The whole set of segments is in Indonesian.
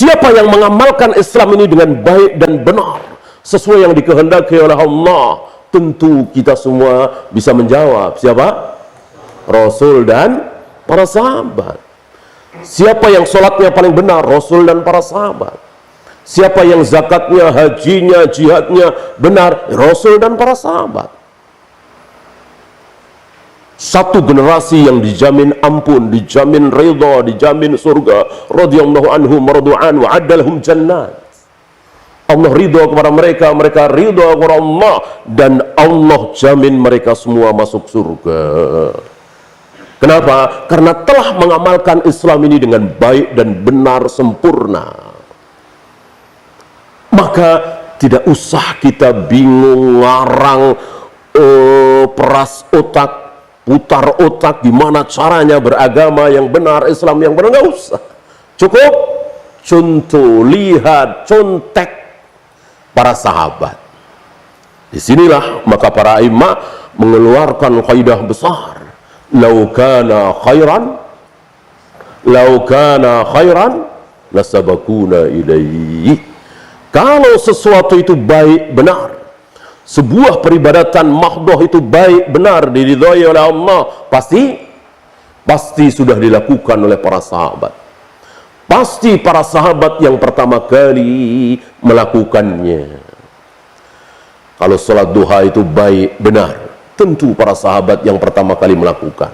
Siapa yang mengamalkan Islam ini dengan baik dan benar sesuai yang dikehendaki oleh Allah, tentu kita semua bisa menjawab. Siapa? Rasul dan para sahabat. Siapa yang sholatnya paling benar? Rasul dan para sahabat. Siapa yang zakatnya, hajinya, jihadnya benar? Rasul dan para sahabat. Satu generasi yang dijamin ampun, dijamin ridha, dijamin surga. Radhiyallahu anhum mardu'an wa addalhum jannat. Allah ridha kepada mereka, mereka ridha kepada Allah, dan Allah jamin mereka semua masuk surga. Kenapa? Karena telah mengamalkan Islam ini dengan baik dan benar sempurna. Maka tidak usah kita bingung, ngarang, peras otak, putar otak gimana caranya beragama yang benar, Islam yang benar. Nggak usah. Cukup contoh, lihat, contek para sahabat. Disinilah maka para imam mengeluarkan kaidah besar. Lau kana khairan lasabakuna ilaihi. Kalau sesuatu itu baik benar, sebuah peribadatan mahdoh itu baik benar, diridhai oleh Allah, pasti sudah dilakukan oleh para sahabat. Pasti para sahabat yang pertama kali melakukannya. Kalau sholat duha itu baik benar, tentu para sahabat yang pertama kali melakukan.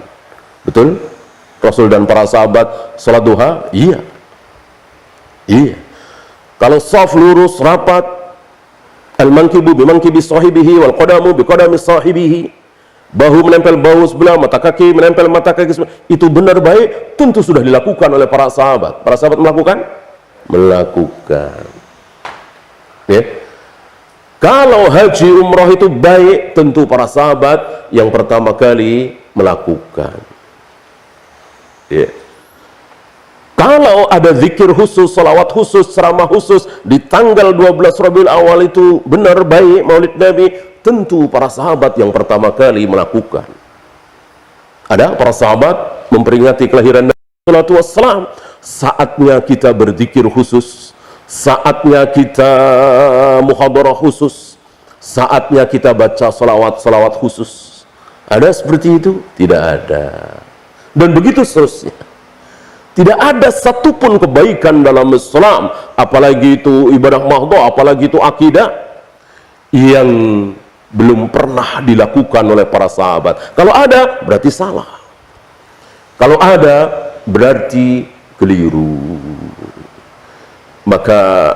Betul? Rasul dan para sahabat sholat duha? Iya. Kalau shaf lurus rapat, al-mankibu bimankibi sahibihi wal qadamu biqadami sahibihi, bahu menempel bahu sebelah, mata kaki menempel mata kaki sebelah, itu benar baik, tentu sudah dilakukan oleh para sahabat. Para sahabat melakukan? Ya. Kalau haji umrah itu baik, tentu para sahabat yang pertama kali melakukan. Ya. Kalau ada zikir khusus, salawat khusus, ceramah khusus di tanggal 12 Rabiul Awal itu benar baik, Maulid Nabi, tentu para sahabat yang pertama kali melakukan. Ada para sahabat memperingati kelahiran Nabi sallallahu alaihi wasallam, saatnya kita berzikir khusus, saatnya kita muhadarah khusus, saatnya kita baca salawat khusus. Ada seperti itu? Tidak ada. Dan begitu seterusnya. Tidak ada satupun kebaikan dalam Islam, apalagi itu ibadah mahdoh, apalagi itu akidah, yang belum pernah dilakukan oleh para sahabat. Kalau ada, berarti salah. Kalau ada, berarti keliru. Maka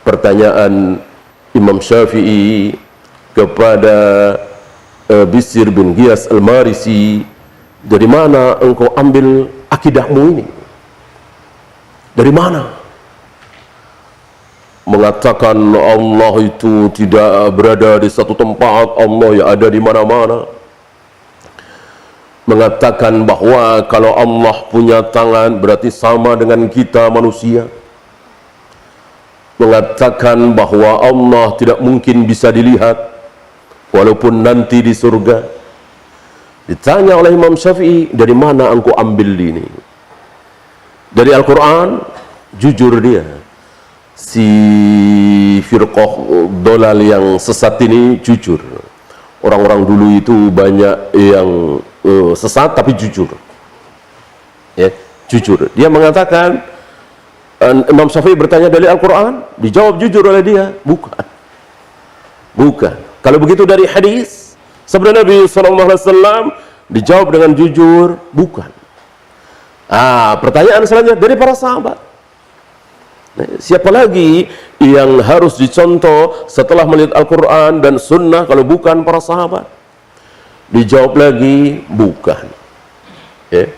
pertanyaan Imam Syafi'i kepada Bishr bin Ghiyas al-Marisi, dari mana engkau ambil akidahmu ini? Dari mana? Mengatakan Allah itu tidak berada di satu tempat, Allah yang ada di mana-mana. Mengatakan bahwa kalau Allah punya tangan berarti sama dengan kita manusia. Mengatakan bahwa Allah tidak mungkin bisa dilihat walaupun nanti di surga. Ditanya oleh Imam Syafi'i, dari mana engkau ambil ini? Dari Al-Quran, jujur dia. Si firqah dolal yang sesat ini jujur. Orang-orang dulu itu banyak yang sesat tapi jujur. Ya, jujur. Dia mengatakan, Imam Syafi'i bertanya dari Al-Quran, dijawab jujur oleh dia, bukan. Kalau begitu dari hadis, sabda Nabi SAW, dijawab dengan jujur, bukan. Pertanyaan selanjutnya dari para sahabat. Siapa lagi yang harus dicontoh setelah melihat Al-Quran dan Sunnah kalau bukan para sahabat? Dijawab lagi, bukan. Ya.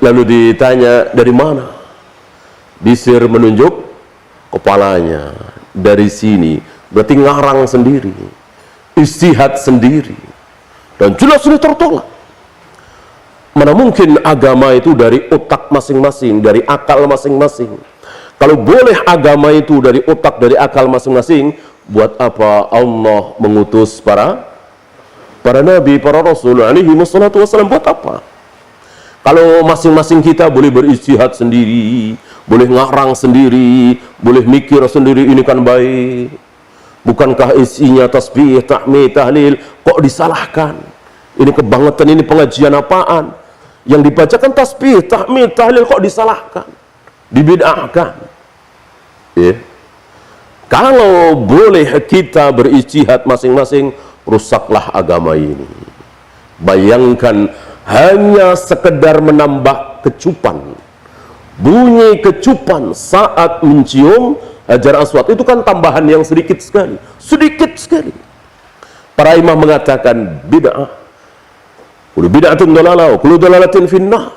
Lalu ditanya dari mana? Bishr menunjuk kepalanya. Dari sini. Berarti ngarang sendiri, ijtihad sendiri, dan jelas sudah tertolak. Mana mungkin agama itu dari otak masing-masing, dari akal masing-masing. Kalau boleh agama itu dari otak, dari akal masing-masing, buat apa Allah mengutus para nabi, para rasul alaihi wassalatu wassalam? Buat apa? Kalau masing-masing kita boleh berijtihad sendiri, boleh ngarang sendiri, boleh mikir sendiri, ini kan baik. Bukankah isinya tasbih, tahmid, tahlil, kok disalahkan? Ini kebangetan, ini pengajian apaan? Yang dibacakan tasbih, tahmid, tahlil kok disalahkan? Dibid'ahkan. Ya. Kalau boleh kita berijtihad masing-masing, rusaklah agama ini. Bayangkan hanya sekedar menambah kecupan, bunyi kecupan saat mencium Hajar Aswad, itu kan tambahan yang sedikit sekali, Para imam mengatakan bid'ah, kullu bid'atin dalalah, kullu dalalatin finnar,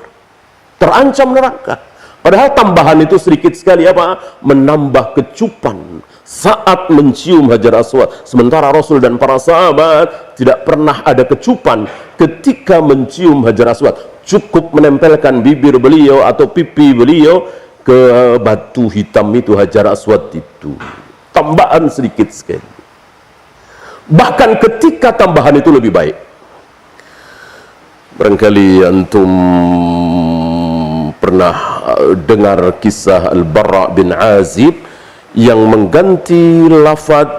terancam neraka. Padahal tambahan itu sedikit sekali, apa? Menambah kecupan saat mencium Hajar Aswad. Sementara Rasul dan para sahabat tidak pernah ada kecupan ketika mencium Hajar Aswad. Cukup menempelkan bibir beliau atau pipi beliau ke batu hitam itu, Hajar Aswad itu. Tambahan sedikit sekali. Bahkan ketika tambahan itu lebih baik. Barangkali antum pernah dengar kisah Al-Bara' bin Azib yang mengganti lafaz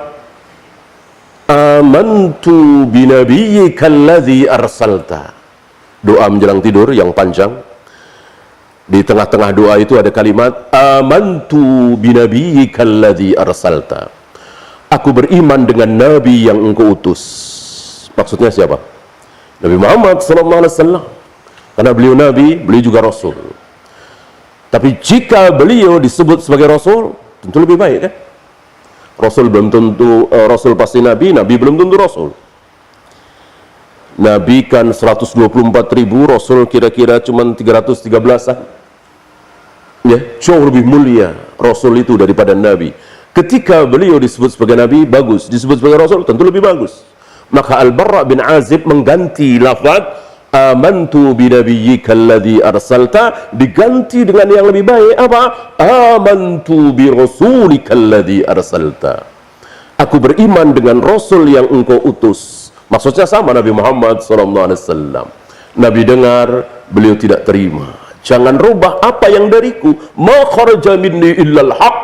amantu binabiyyika alladhi arsalta. Doa menjelang tidur yang panjang. Di tengah-tengah doa itu ada kalimat amantu binabiyyika alladhi arsalta. Aku beriman dengan nabi yang engkau utus. Maksudnya siapa? Nabi Muhammad SAW. Karena beliau nabi, beliau juga rasul. Tapi jika beliau disebut sebagai rasul, tentu lebih baik kan? Rasul belum tentu rasul pasti nabi, nabi belum tentu rasul. Nabi kan 124.000, rasul kira-kira cuma 313-an. Ya, jauh lebih mulia rasul itu daripada nabi. Ketika beliau disebut sebagai nabi, bagus. Disebut sebagai rasul, tentu lebih bagus. Maka Al-Bara' bin Azib mengganti lafaz amantu binabiyyika alladhi arsalta, diganti dengan yang lebih baik, apa? Amantu bi rasulika alladhi arsalta. Aku beriman dengan rasul yang engkau utus. Maksudnya sama Nabi Muhammad SAW. Nabi dengar, beliau tidak terima. Jangan rubah apa yang dariku. Ma kharaja minni illal haq.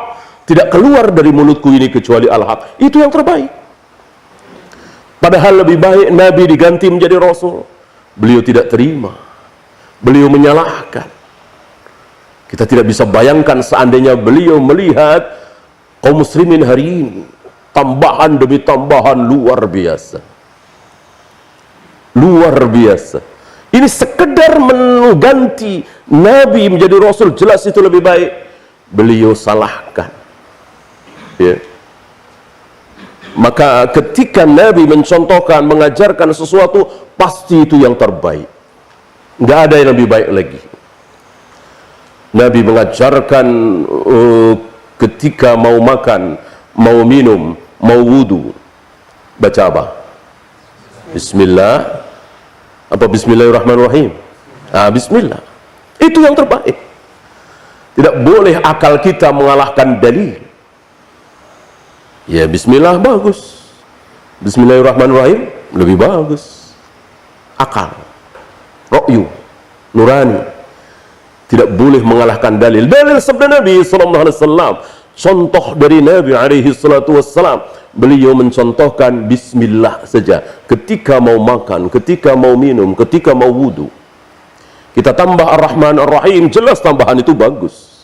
Tidak keluar dari mulutku ini kecuali al-haq. Itu yang terbaik. Padahal lebih baik Nabi diganti menjadi rasul. Beliau tidak terima. Beliau menyalahkan. Kita tidak bisa bayangkan seandainya beliau melihat kaum muslimin hari ini, tambahan demi tambahan luar biasa. Luar biasa. Ini sekedar mengganti Nabi menjadi Rasul, jelas itu lebih baik. Beliau salahkan. Ya. Maka ketika Nabi mencontohkan, mengajarkan sesuatu, pasti itu yang terbaik. Nggak ada yang lebih baik lagi. Nabi mengajarkan ketika mau makan, mau minum, mau wudu, baca apa? Bismillah. Apa Bismillahirrahmanirrahim? Bismillah. Itu yang terbaik. Tidak boleh akal kita mengalahkan dalil. Ya, Bismillah bagus. Bismillahirrahmanirrahim lebih bagus. Akal, ra'yu, nurani. Tidak boleh mengalahkan dalil. Dalil sabda Nabi SAW. Contoh dari Nabi SAW. Beliau mencontohkan Bismillah saja. Ketika mau makan, ketika mau minum, ketika mau wudu. Kita tambah Ar-Rahman Ar-Rahim, jelas tambahan itu bagus.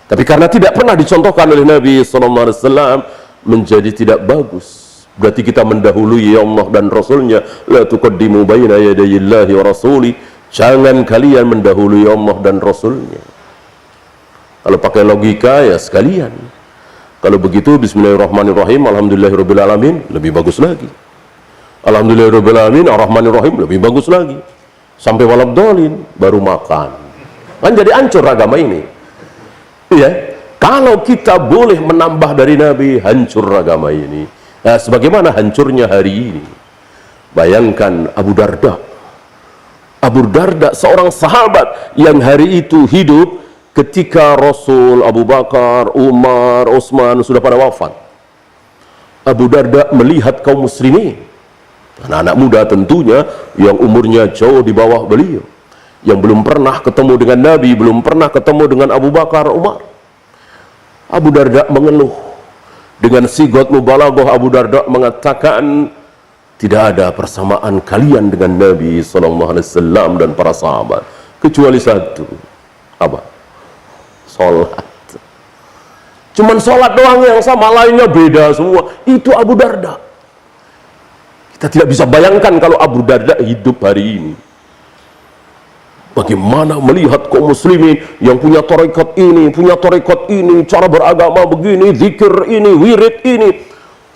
Tapi karena tidak pernah dicontohkan oleh Nabi SAW, menjadi tidak bagus. Berarti kita mendahului Allah dan Rasulnya. La tuqaddimu baina yadayillahi wa rasuli. Jangan kalian mendahului Allah dan Rasulnya. Kalau pakai logika ya sekalian. Kalau begitu Bismillahirrahmanirrahim, Alhamdulillahirrahmanirrahim, lebih bagus lagi. Alhamdulillahirrahmanirrahim, Ar-Rahmanirrahim, lebih bagus lagi. Sampai walabdolin, baru makan. Kan jadi hancur agama ini. Ya, kalau kita boleh menambah dari Nabi, hancur agama ini. Nah, sebagaimana hancurnya hari ini. Bayangkan Abu Darda. Abu Darda seorang sahabat yang hari itu hidup ketika Rasul, Abu Bakar, Umar, Utsman sudah pada wafat. Abu Darda melihat kaum muslimin, anak-anak muda tentunya yang umurnya jauh di bawah beliau, yang belum pernah ketemu dengan Nabi, belum pernah ketemu dengan Abu Bakar, Umar. Abu Darda mengeluh. Dengan sigot mubalaghah Abu Darda mengatakan, tidak ada persamaan kalian dengan Nabi SAW dan para sahabat kecuali satu. Apa? Sholat. Cuman sholat doang yang sama, lainnya beda semua. Itu Abu Darda. Kita tidak bisa bayangkan kalau Abu Darda hidup hari ini. Bagaimana melihat kaum muslimin yang punya tarekat ini, cara beragama begini, zikir ini, wirid ini,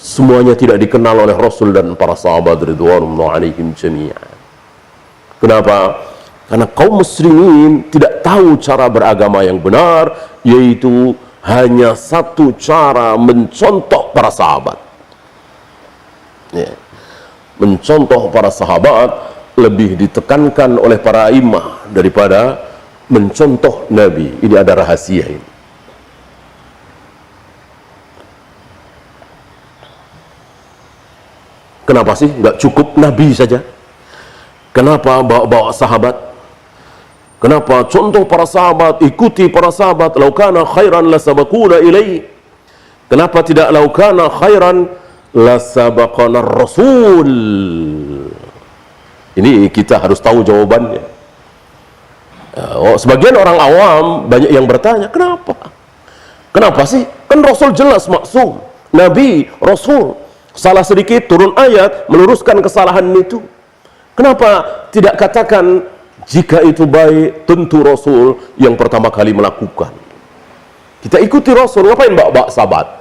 semuanya tidak dikenal oleh Rasul dan para sahabat ridwanullah alaihim jami'an. Kenapa? Karena kaum muslimin tidak tahu cara beragama yang benar, yaitu hanya satu cara, mencontoh para sahabat. Ya. Mencontoh para sahabat lebih ditekankan oleh para imam daripada mencontoh Nabi. Ini ada rahasia ini. Kenapa sih nggak cukup Nabi saja? Kenapa bawa-bawa sahabat? Kenapa contoh para sahabat, ikuti para sahabat? Laukana khairan lasabaquna ilaihi. Kenapa tidak laukana khairan lasabaqana Rasul? Ini kita harus tahu jawabannya. Sebagian orang awam banyak yang bertanya, kenapa? Kenapa sih? Kan Rasul jelas maksum. Nabi, Rasul. Salah sedikit turun ayat meluruskan kesalahan itu. Kenapa tidak katakan jika itu baik tentu Rasul yang pertama kali melakukan? Kita ikuti Rasul, ngapain bawa sahabat?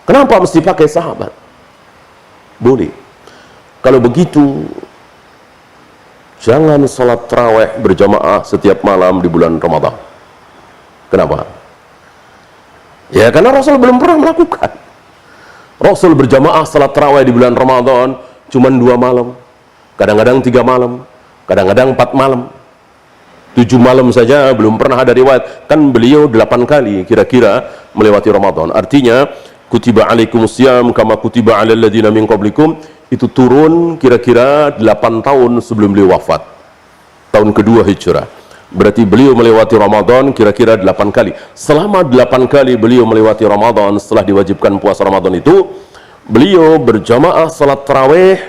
Kenapa mesti pakai sahabat? Boleh. Kalau begitu, jangan salat tarawih berjamaah setiap malam di bulan Ramadan. Kenapa? Ya karena Rasul belum pernah melakukan. Rasul berjamaah salat tarawih di bulan Ramadan cuma 2 malam, kadang-kadang 3 malam, kadang-kadang 4 malam, 7 malam saja belum pernah ada riwayat. Kan beliau 8 kali kira-kira melewati Ramadan. Artinya kutiba alaikumusiyam kama kutiba alal ladzina min qablikum itu turun kira-kira 8 tahun sebelum beliau wafat, tahun kedua hijrah. Berarti beliau melewati Ramadan kira-kira 8 kali. Selama 8 kali beliau melewati Ramadan setelah diwajibkan puasa Ramadan itu, beliau berjamaah salat tarawih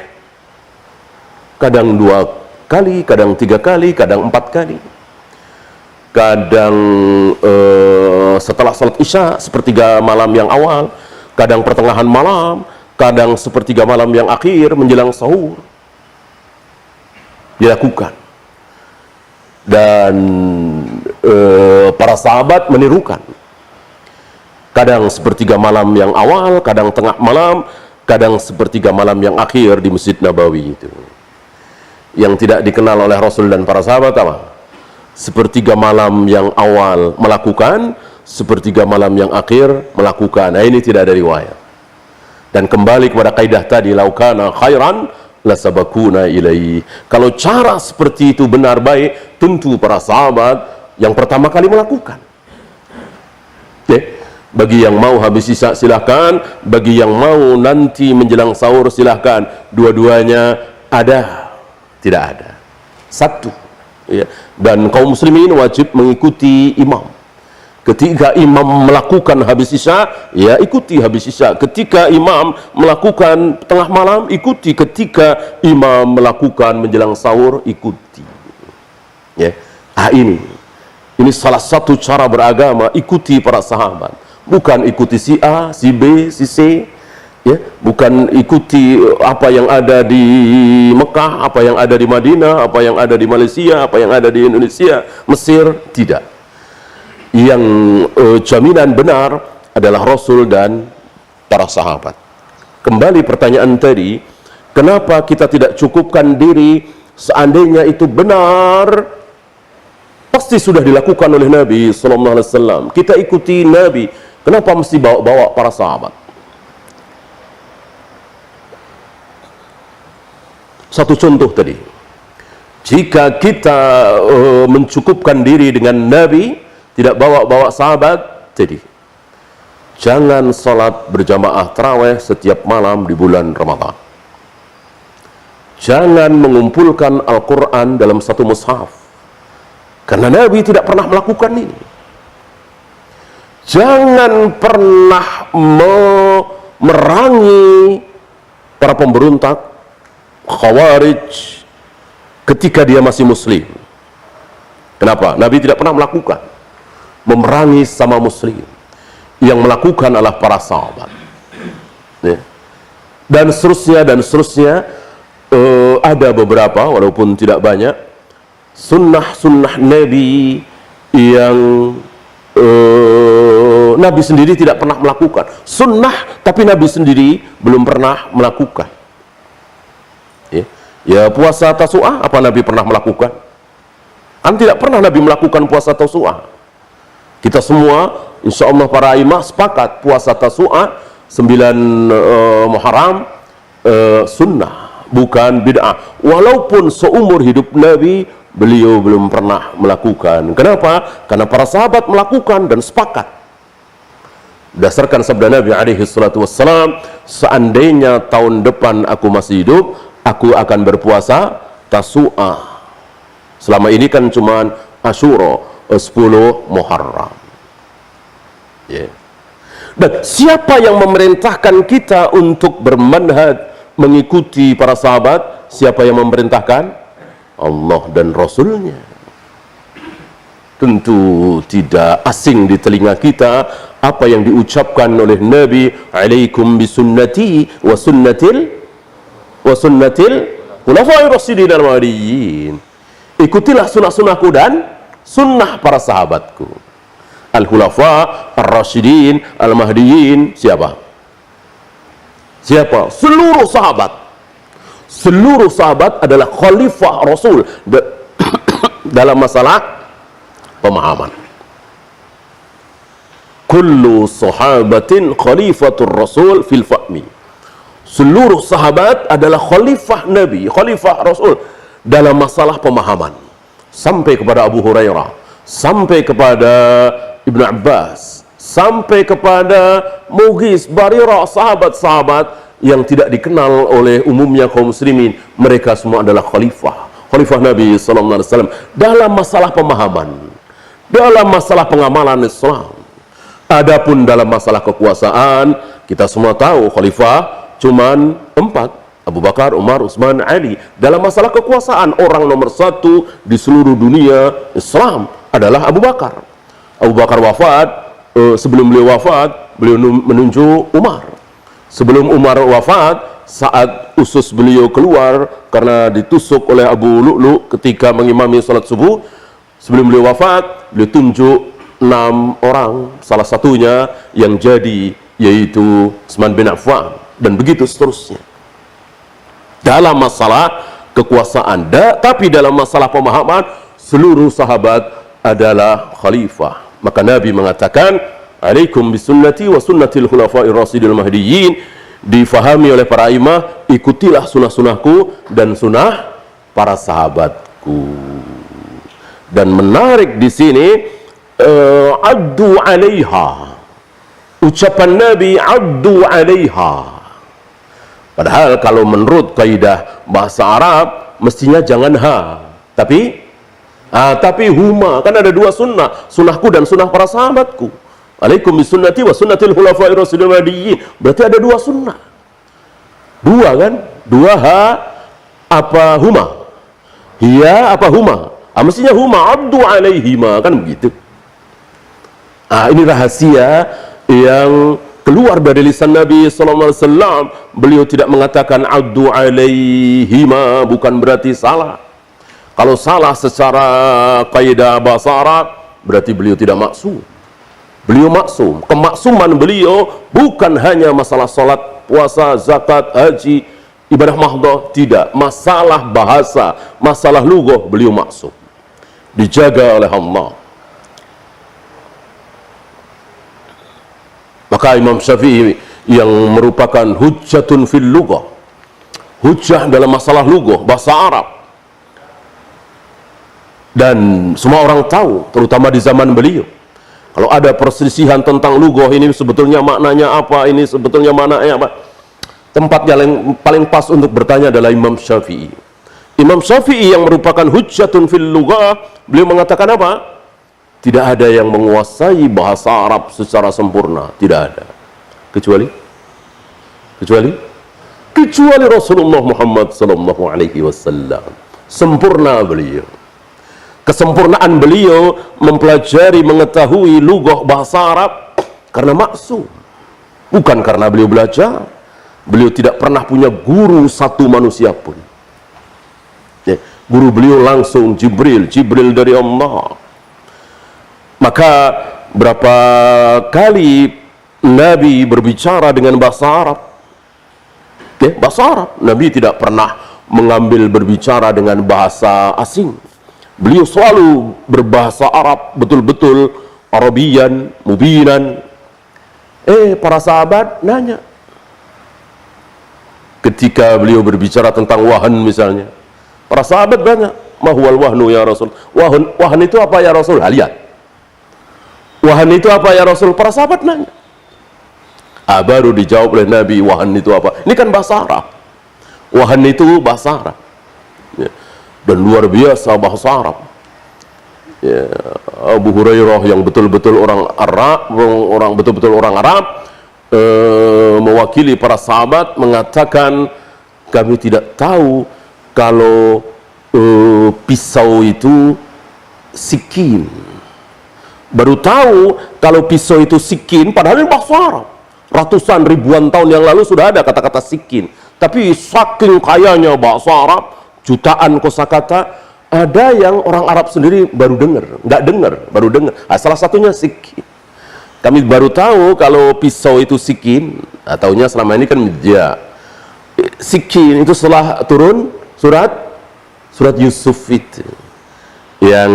kadang 2 kali, kadang 3 kali, kadang 4 kali. Kadang setelah salat isya sepertiga malam yang awal, kadang pertengahan malam, kadang sepertiga malam yang akhir menjelang sahur dilakukan. Dan para sahabat menirukan. Kadang sepertiga malam yang awal, kadang tengah malam, kadang sepertiga malam yang akhir di Masjid Nabawi itu. Yang tidak dikenal oleh Rasul dan para sahabat apa? Sepertiga malam yang awal melakukan, sepertiga malam yang akhir melakukan. Nah ini tidak ada riwayat. Dan kembali kepada kaidah tadi, laukana khairan lasabakuna ilaihi. Kalau cara seperti itu benar baik, tentu para sahabat yang pertama kali melakukan. Bagi yang mau habis isya silahkan, bagi yang mau nanti menjelang sahur silahkan. Dua-duanya ada, tidak ada. Satu. Ya. Dan kaum muslimin wajib mengikuti imam. Ketika imam melakukan habis isya, ya ikuti habis isya. Ketika imam melakukan tengah malam, ikuti. Ketika imam melakukan menjelang sahur, ikuti. Ya, ini salah satu cara beragama, ikuti para sahabat. Bukan ikuti si A, si B, si C. Ya, bukan ikuti apa yang ada di Mekah, apa yang ada di Madinah, apa yang ada di Malaysia, apa yang ada di Indonesia, Mesir, tidak. Yang jaminan benar adalah Rasul dan para sahabat. Kembali pertanyaan tadi, kenapa kita tidak cukupkan diri seandainya itu benar, pasti sudah dilakukan oleh Nabi sallallahu alaihi wasallam. Kita ikuti Nabi, kenapa mesti bawa-bawa para sahabat? Satu contoh tadi, jika kita mencukupkan diri dengan Nabi, tidak bawa-bawa sahabat, jadi jangan salat berjamaah tarawih setiap malam di bulan Ramadan. Jangan mengumpulkan Al-Quran dalam satu mushaf. Karena Nabi tidak pernah melakukan ini. Jangan pernah memerangi para pemberontak Khawarij ketika dia masih muslim. Kenapa? Nabi tidak pernah melakukan memerangi sama muslim. Yang melakukan adalah para sahabat. Ya. Dan seterusnya ada beberapa, walaupun tidak banyak, sunnah Nabi yang Nabi sendiri tidak pernah melakukan. Sunnah tapi Nabi sendiri belum pernah melakukan. Ya, puasa Tasu'ah, apa Nabi pernah melakukan? Kan tidak pernah Nabi melakukan puasa Tasu'ah. Kita semua, insya Allah para imam sepakat puasa Tasu'ah 9 Muharram sunnah, bukan bid'ah. Walaupun seumur hidup Nabi beliau belum pernah melakukan. Kenapa? Karena para sahabat melakukan dan sepakat. Berdasarkan sabda Nabi alaihi salatu wassalam, seandainya tahun depan aku masih hidup, aku akan berpuasa Tasu'ah. Selama ini kan cuman Asyura 10 Muharram. Yeah. Dan siapa yang memerintahkan kita untuk bermanhaj mengikuti para sahabat? Siapa yang memerintahkan? Allah dan Rasulnya. Tentu tidak asing di telinga kita apa yang diucapkan oleh Nabi, alaikum bisunnati wa sunnatil khulafa'ir rasyidin al-mahdiyyin. Ikutilah sunnah-sunnahku dan sunnah para sahabatku. Al-khulafa ar-rasyidin al-mahdiyyin siapa? Siapa? Seluruh sahabat. Seluruh sahabat adalah khalifah Rasul dalam masalah pemahaman. Kullu sahabatin khalifatur Rasul fil fahmi. Seluruh sahabat adalah khalifah Nabi, khalifah Rasul dalam masalah pemahaman. Sampai kepada Abu Hurairah, sampai kepada Ibnu Abbas, sampai kepada Mughis, Barirah, sahabat-sahabat yang tidak dikenal oleh umumnya kaum muslimin. Mereka semua adalah khalifah Nabi sallallahu alaihi wasallam dalam masalah pemahaman, dalam masalah pengamalan Islam. Adapun dalam masalah kekuasaan, kita semua tahu khalifah cuman 4, Abu Bakar, Umar, Utsman, Ali. Dalam masalah kekuasaan, orang nomor 1 di seluruh dunia Islam adalah Abu Bakar. Abu Bakar wafat, sebelum beliau wafat, beliau menunjuk Umar. Sebelum Umar wafat, saat usus beliau keluar karena ditusuk oleh Abu Lu'lu ketika mengimami salat subuh, sebelum beliau wafat, beliau tunjuk 6 orang, salah satunya yang jadi yaitu Utsman bin Affan, dan begitu seterusnya. Dalam masalah kekuasaan, tapi dalam masalah pemahaman, seluruh sahabat adalah khalifah. Maka Nabi mengatakan, alaikum bisunnati wa sunnatil khulafa'ir rasyidil mahdiyyin. Difahami oleh para imam, ikutilah sunnah-sunnahku dan sunnah para sahabatku. Dan menarik di sini, addu alaiha. Ucapan Nabi, addu alaiha. Padahal kalau menurut kaidah bahasa Arab mestinya jangan ha, tapi huma. Kan ada 2 sunnah, sunnahku dan sunnah para sahabatku. Alaikum bisunnati wa sunnatil khulafa'ir rasyidil mahdiyyin. Berarti ada 2 sunnah. 2 kan? 2 ha apa huma? Hiya apa huma? Mestinya huma, abdu alaihima, kan begitu. Ini rahasia yang keluar dari lisan Nabi sallallahu alaihi wasallam. Beliau tidak mengatakan abdu alaihima, bukan berarti salah. Kalau salah secara kaidah bahasa Arab, berarti beliau tidak maksum. Beliau maksum. Kemaksuman beliau bukan hanya masalah salat, puasa, zakat, haji, ibadah mahdhah, tidak. Masalah bahasa, masalah lughah, beliau maksum. Dijaga oleh Allah. Maka Imam Syafi'i yang merupakan hujjatun fil lughah, hujjah dalam masalah lughah, bahasa Arab, dan semua orang tahu, terutama di zaman beliau, kalau ada perselisihan tentang lughah, ini sebetulnya maknanya apa, ini sebetulnya maknanya apa, tempat yang paling pas untuk bertanya adalah Imam Syafi'i. Imam Syafi'i yang merupakan hujjatun fil lughah, beliau mengatakan apa? Tidak ada yang menguasai bahasa Arab secara sempurna, tidak ada. Kecuali Rasulullah Muhammad sallallahu alaihi wasallam. Sempurna beliau. Kesempurnaan beliau mempelajari, mengetahui lughah bahasa Arab karena maksum, bukan karena beliau belajar. Beliau tidak pernah punya guru satu manusia pun. Ya, guru beliau langsung Jibril dari Allah. Maka berapa kali Nabi berbicara dengan bahasa Arab? Ya, bahasa Arab. Nabi tidak pernah mengambil berbicara dengan bahasa asing. Beliau selalu berbahasa Arab betul-betul, Arabian, mubinan. Para sahabat nanya. Ketika beliau berbicara tentang wahan misalnya, para sahabat banyak, mahwal wahnu ya Rasul. Wahan itu apa ya Rasul? Lihat. Wahan itu apa ya Rasul? Para sahabat nanya. Baru dijawab oleh Nabi, wahan itu apa? Ini kan bahasa Arab. Wahan itu bahasa Arab. Ya. Dan luar biasa bahasa Arab. Ya. Abu Hurairah yang betul-betul orang Arab, orang Arab, mewakili para sahabat mengatakan, kami tidak tahu kalau pisau itu sikin. Baru tahu kalau pisau itu sikin, padahal ini bahasa Arab. Ratusan ribuan tahun yang lalu sudah ada kata-kata sikin. Tapi saking kayanya bahasa Arab, jutaan kosakata, ada yang orang Arab sendiri baru baru dengar. Salah satunya sikin. Kami baru tahu kalau pisau itu sikin, taunya selama ini kan meja. Sikin itu setelah turun surat Yusuf itu. Yang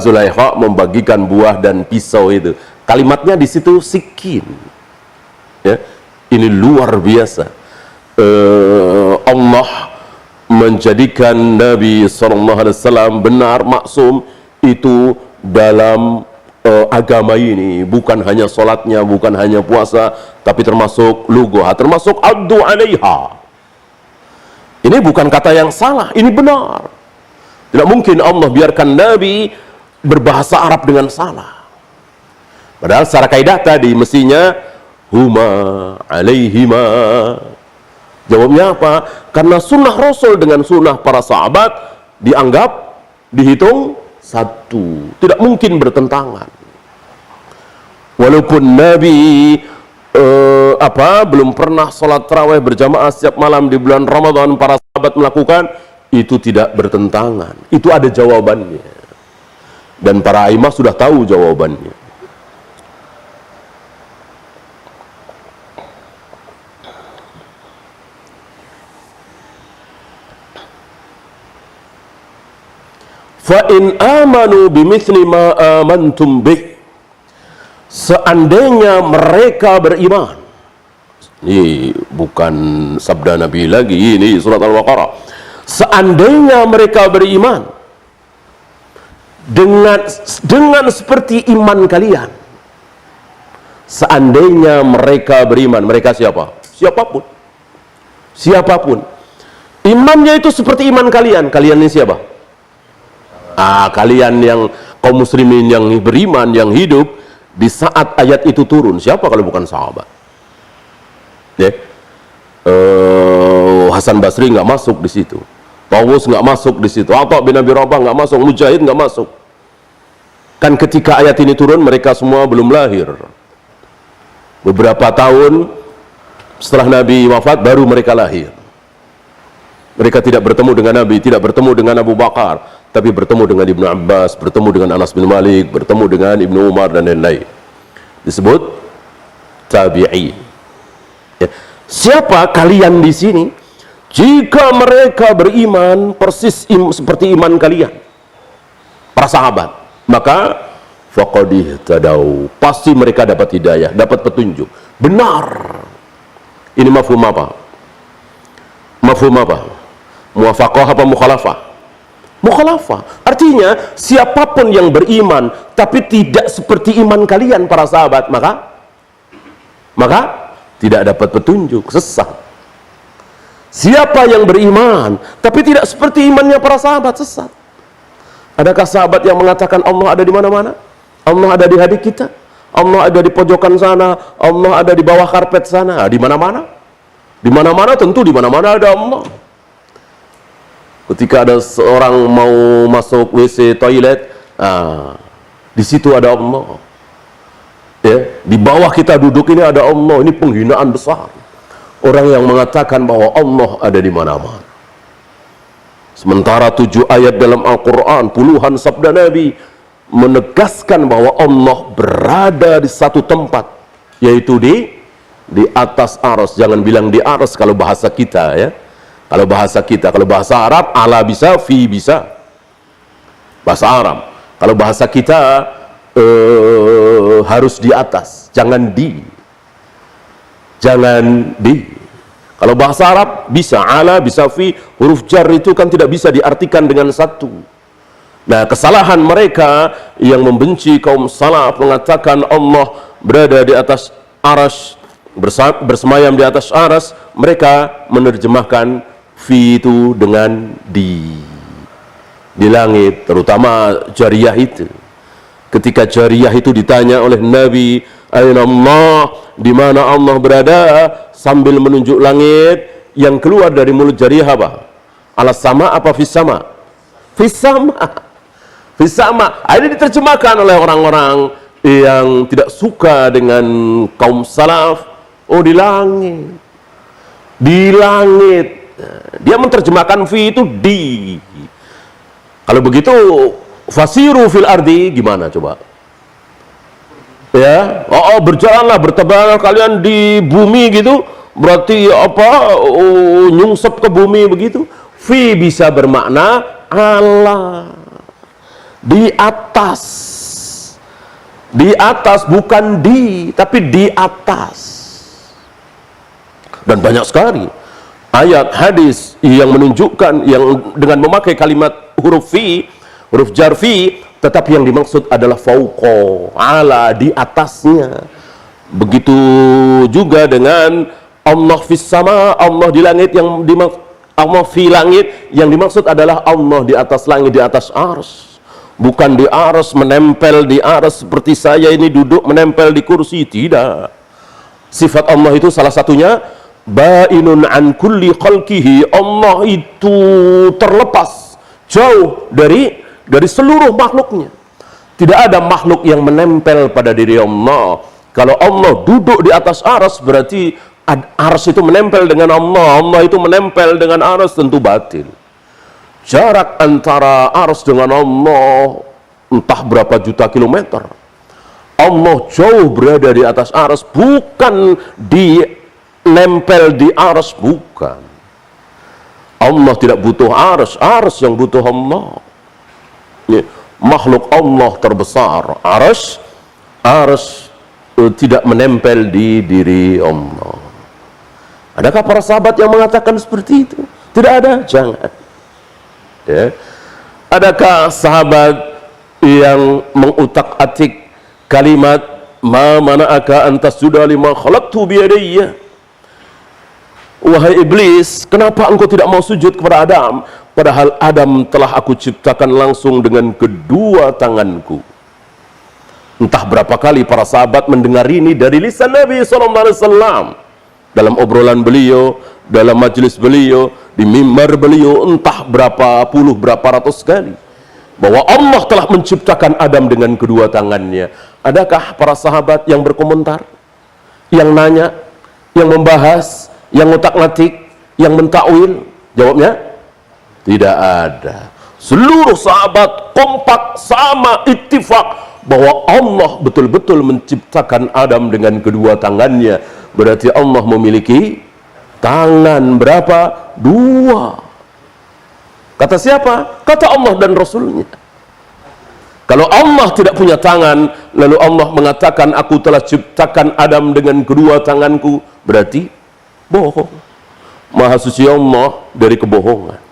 Zulaikha membagikan buah dan pisau itu. Kalimatnya di situ sikin. Ya, ini luar biasa. Allah menjadikan Nabi SAW benar maksum itu dalam agama ini, bukan hanya sholatnya, bukan hanya puasa, tapi termasuk lughah, termasuk addu alaiha. Ini bukan kata yang salah, ini benar. Tidak mungkin Allah biarkan Nabi berbahasa Arab dengan salah. Padahal secara kaidah tadi mestinya huma alaihima. Jawabnya apa? Karena sunnah Rasul dengan sunnah para sahabat dihitung satu, tidak mungkin bertentangan. Walaupun Nabi belum pernah sholat tarawih berjamaah setiap malam di bulan Ramadan, para sahabat melakukan, itu tidak bertentangan. Itu ada jawabannya. Dan para imam sudah tahu jawabannya. Fa in amanu bimithli ma amantum bih, seandainya mereka beriman, ini bukan sabda Nabi lagi, ini surat Al-Baqarah. Seandainya mereka beriman dengan seperti iman kalian, seandainya mereka beriman, mereka siapa? Siapapun imannya itu seperti iman kalian. Kalian ini siapa? Kalian yang kaum muslimin yang beriman, yang hidup di saat ayat itu turun. Siapa kalau bukan sahabat? Hasan Basri nggak masuk di situ, Tawus nggak masuk di situ, Atha bin Abi Rabah nggak masuk, Mujahid nggak masuk. Kan ketika ayat ini turun mereka semua belum lahir. Beberapa tahun setelah Nabi wafat baru mereka lahir. Mereka tidak bertemu dengan Nabi, tidak bertemu dengan Abu Bakar, tapi bertemu dengan Ibnu Abbas, bertemu dengan Anas bin Malik, bertemu dengan Ibnu Umar dan lain-lain. Disebut tabi'i. Ya. Siapa kalian di sini? Jika mereka beriman persis seperti iman kalian, para sahabat, maka faqad ihtadaw, pasti mereka dapat hidayah, dapat petunjuk. Benar. Ini mafhum apa? Mafhum apa? Muwafaqah apa mukhalafah? Mukhalafah. Artinya siapapun yang beriman tapi tidak seperti iman kalian para sahabat, maka tidak dapat petunjuk, sesat. Siapa yang beriman tapi tidak seperti imannya para sahabat, sesat. Adakah sahabat yang mengatakan Allah ada di mana-mana? Allah ada di hati kita, Allah ada di pojokan sana, Allah ada di bawah karpet sana, di mana-mana? Di mana-mana, tentu di mana-mana ada Allah. Ketika ada seorang mau masuk WC toilet, di situ ada Allah. Ya, di bawah kita duduk ini ada Allah. Ini penghinaan besar. Orang yang mengatakan bahwa Allah ada di mana-mana. Sementara 7 ayat dalam Al-Quran, puluhan sabda Nabi menegaskan bahwa Allah berada di satu tempat, yaitu di atas arsy. Jangan bilang di arsy kalau bahasa kita, ya. Kalau bahasa kita, kalau bahasa Arab, ala bisa, fi bisa. Bahasa Arab. Kalau bahasa kita harus di atas, jangan di. Jangan di. Kalau bahasa Arab bisa ala, bisa fi, huruf jar itu kan tidak bisa diartikan dengan satu. Nah, kesalahan mereka yang membenci kaum salaf mengatakan Allah berada di atas arsy, bersemayam di atas arsy, mereka menerjemahkan fi itu dengan di langit, terutama Jariyah itu. Ketika Jariyah itu ditanya oleh Nabi, "Aina Allah?" Di mana Allah berada, sambil menunjuk langit, yang keluar dari mulut Jariyah apa? Alas sama apa fis sama? Fis sama. Fis sama. Ini diterjemahkan oleh orang-orang yang tidak suka dengan kaum salaf. Oh, di langit. Di langit. Dia menerjemahkan fi itu di. Kalau begitu fasiru fil ardi gimana coba? Ya, berjalanlah, bertebaranlah kalian di bumi gitu, berarti apa? Nyungsep ke bumi begitu. Fi bisa bermakna ala, di atas bukan di, tapi di atas. Dan banyak sekali ayat hadis yang menunjukkan, yang dengan memakai kalimat huruf fi, huruf jar fi, tetapi yang dimaksud adalah fauqa, ala, di atasnya. Begitu juga dengan Allah fis sama, Allah di langit, yang dimaksud Allah fi langit, yang dimaksud adalah Allah di atas langit, di atas arsy. Bukan di arsy, menempel di arsy seperti saya ini duduk menempel di kursi, tidak. Sifat Allah itu salah satunya bainun an kulli khalqihi. Allah itu terlepas, jauh dari seluruh makhluknya. Tidak ada makhluk yang menempel pada diri Allah. Kalau Allah duduk di atas arsy, berarti arsy itu menempel dengan Allah, Allah itu menempel dengan arsy, tentu batil. Jarak antara arsy dengan Allah entah berapa juta kilometer. Allah jauh berada di atas arsy, bukan di nempel di arsy, bukan. Allah tidak butuh arsy yang butuh Allah. Makhluk Allah terbesar, arsy tidak menempel di diri Allah. Adakah para sahabat yang mengatakan seperti itu? Tidak ada, jangan. Ya. Adakah sahabat yang mengutak-atik kalimat ma mana'aka antas sudah lima khalaqtu biyadayya? Wahai iblis, kenapa engkau tidak mau sujud kepada Adam, padahal Adam telah aku ciptakan langsung dengan kedua tanganku? Entah berapa kali para sahabat mendengar ini dari lisan Nabi SAW, dalam obrolan beliau, dalam majelis beliau, di mimbar beliau, entah berapa puluh, berapa ratus kali, bahwa Allah telah menciptakan Adam dengan kedua tangannya. Adakah para sahabat yang berkomentar, yang nanya, yang membahas, yang ngotak-ngatik, yang mentakwil? Jawabnya tidak ada. Seluruh sahabat kompak, sama, ittifaq bahwa Allah betul-betul menciptakan Adam dengan kedua tangannya. Berarti Allah memiliki tangan berapa? 2. Kata siapa? Kata Allah dan Rasulnya. Kalau Allah tidak punya tangan, lalu Allah mengatakan aku telah ciptakan Adam dengan kedua tanganku, berarti bohong. Maha suci Allah dari kebohongan.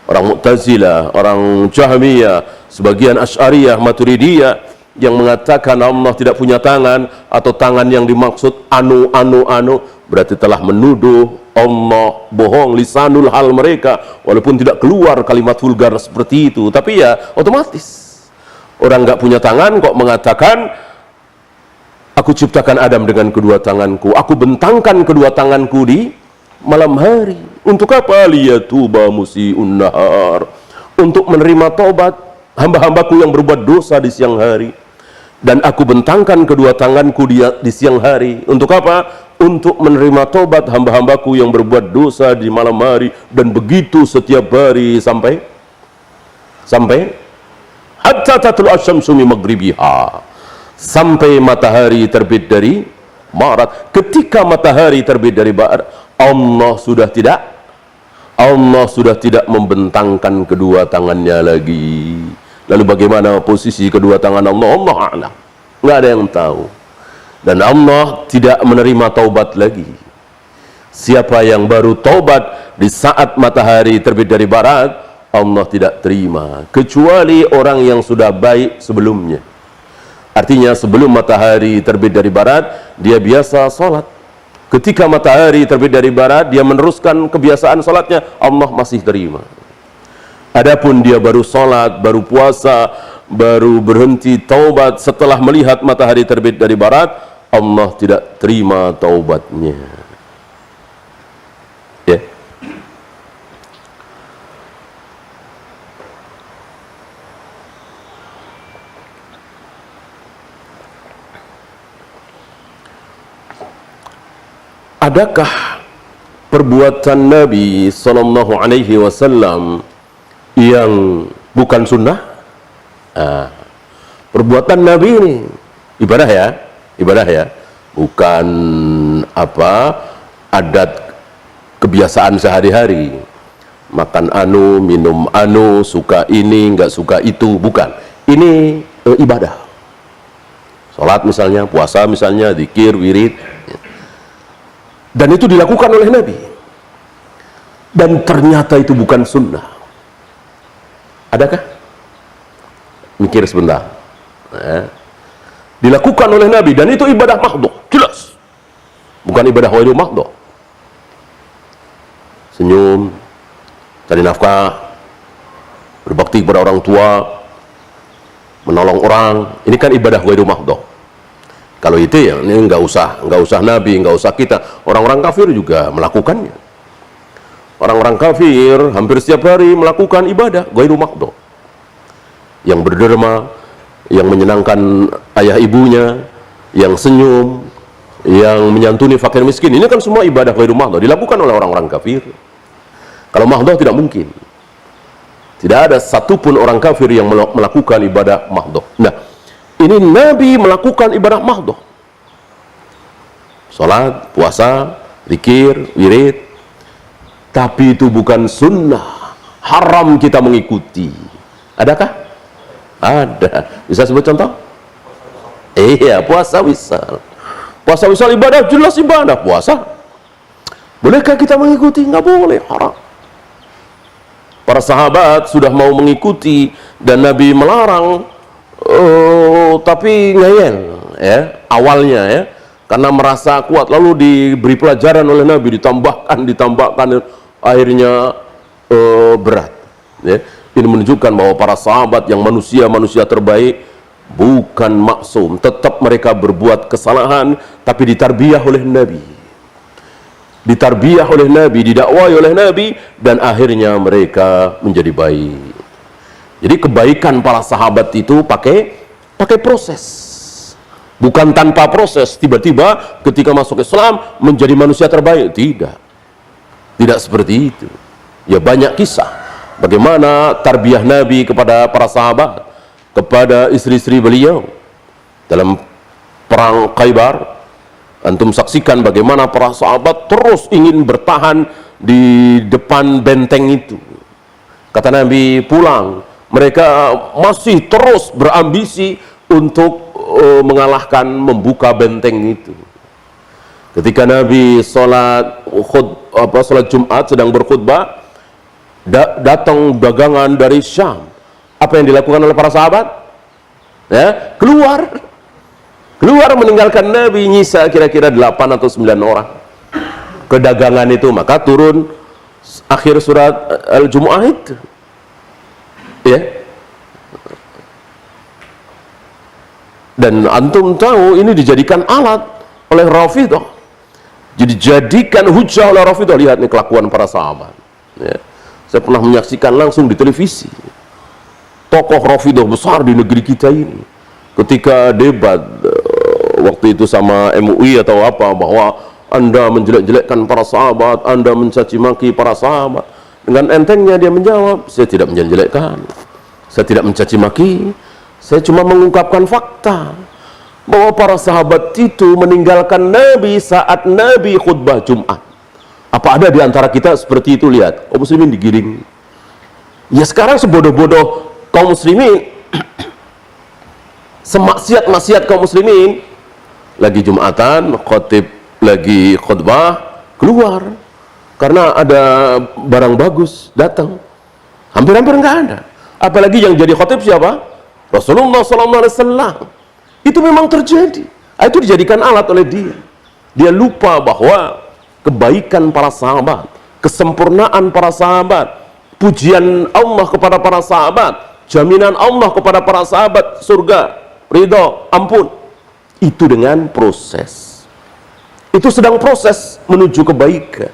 Orang Mu'tazilah, orang Jahmiyah, sebagian Asy'ariyah, Maturidiyah yang mengatakan Allah tidak punya tangan, atau tangan yang dimaksud anu, berarti telah menuduh Allah, bohong lisanul hal mereka, walaupun tidak keluar kalimat vulgar seperti itu, tapi ya otomatis orang nggak punya tangan kok mengatakan, aku ciptakan Adam dengan kedua tanganku, aku bentangkan kedua tanganku di malam hari. Untuk apa? Liyatuba musiun nahar, untuk menerima taubat hamba-hambaku yang berbuat dosa di siang hari. Dan aku bentangkan kedua tanganku di siang hari. Untuk apa? Untuk menerima taubat hamba-hambaku yang berbuat dosa di malam hari. Dan begitu setiap hari sampai hatta tatul asyamsu min maghribiha, sampai matahari terbit dari barat. Ketika matahari terbit dari barat, Allah sudah tidak membentangkan kedua tangannya lagi. Lalu bagaimana posisi kedua tangan Allah? Allah a'lam, nggak ada yang tahu. Dan Allah tidak menerima taubat lagi. Siapa yang baru taubat di saat matahari terbit dari barat, Allah tidak terima, kecuali orang yang sudah baik sebelumnya. Artinya sebelum matahari terbit dari barat, dia biasa sholat. Ketika matahari terbit dari barat, dia meneruskan kebiasaan sholatnya, Allah masih terima. Adapun dia baru sholat, baru puasa, baru berhenti taubat setelah melihat matahari terbit dari barat, Allah tidak terima taubatnya. Ya. Adakah perbuatan Nabi Sallallahu Alaihi Wasallam yang bukan sunnah? Perbuatan Nabi ini ibadah ya, bukan adat kebiasaan sehari-hari, makan anu, minum anu, suka ini, nggak suka itu, bukan. Ini ibadah. Salat misalnya, puasa misalnya, zikir, wirid, dan itu dilakukan oleh Nabi. Dan ternyata itu bukan sunnah. Adakah? Mikir sebentar. Dilakukan oleh Nabi dan itu ibadah mahdhah, jelas. Bukan ibadah ghairu mahdhah. Senyum, cari nafkah, berbakti kepada orang tua, menolong orang, ini kan ibadah ghairu mahdhah. Kalau itu ya ini nggak usah Nabi, nggak usah kita. Orang-orang kafir juga melakukannya. Orang-orang kafir hampir setiap hari melakukan ibadah ghairu mahdhah. Yang berderma, yang menyenangkan ayah ibunya, yang senyum, yang menyantuni fakir miskin, ini kan semua ibadah ghairu mahdhah, dilakukan oleh orang-orang kafir. Kalau mahdhah tidak mungkin. Tidak ada satupun orang kafir yang melakukan ibadah mahdhah. Nah, ini Nabi melakukan ibadah mahdhah. Salat, puasa, zikir, wirid. Tapi itu bukan sunnah. Haram kita mengikuti. Adakah? Ada. Bisa sebut contoh? Iya, puasa wisal. Puasa wisal ibadah, jelas ibadah puasa. Bolehkah kita mengikuti? Nggak boleh, haram. Para sahabat sudah mau mengikuti dan Nabi melarang, tapi ngeyel ya awalnya ya, karena merasa kuat, lalu diberi pelajaran oleh Nabi, ditambahkan, akhirnya berat ya. Ini menunjukkan bahwa para sahabat yang manusia terbaik bukan maksum, tetap mereka berbuat kesalahan, tapi ditarbiyah oleh Nabi, didakwai oleh Nabi, dan akhirnya mereka menjadi baik. Jadi kebaikan para sahabat itu pakai proses, bukan tanpa proses. Tiba-tiba ketika masuk Islam menjadi manusia terbaik, tidak seperti itu. Ya banyak kisah bagaimana tarbiyah Nabi kepada para sahabat, kepada istri-istri beliau dalam perang Khaybar. Antum saksikan bagaimana para sahabat terus ingin bertahan di depan benteng itu. Kata Nabi pulang, mereka masih terus berambisi untuk membuka benteng itu. Ketika Nabi sholat Jumat sedang berkhutbah, datang dagangan dari Syam. Apa yang dilakukan oleh para sahabat? Ya, keluar meninggalkan Nabi, nyisa kira-kira 8 atau 9 orang. kedagangan itu, maka turun akhir surat Al-Jumu'ah itu. Ya. Dan antum tahu ini dijadikan alat oleh Rafidhah. Jadi jadikan hujah oleh Rafidhah. Lihat nih kelakuan para sahabat. Ya. Saya pernah menyaksikan langsung di televisi. Tokoh Rafidhah besar di negeri kita ini. Ketika debat waktu itu sama MUI atau apa, bahwa Anda menjelek-jelekkan para sahabat, Anda mencaci maki para sahabat. Dengan entengnya dia menjawab, saya tidak menjelekkan, saya tidak mencaci maki, saya cuma mengungkapkan fakta bahwa para sahabat itu meninggalkan Nabi saat Nabi khutbah Jumat. Apa ada di antara kita seperti itu? Lihat, kaum muslimin digiring. Ya sekarang sebodoh-bodoh kaum muslimin, semaksiat-maksiat kaum muslimin, lagi Jumatan, khotib lagi khutbah, keluar karena ada barang bagus datang, hampir-hampir nggak ada. Apalagi yang jadi khotib siapa? Rasulullah SAW. Itu memang terjadi. Itu dijadikan alat oleh dia. Dia lupa bahwa kebaikan para sahabat, kesempurnaan para sahabat, pujian Allah kepada para sahabat, jaminan Allah kepada para sahabat surga, ridho, ampun, itu dengan proses. Itu sedang proses menuju kebaikan.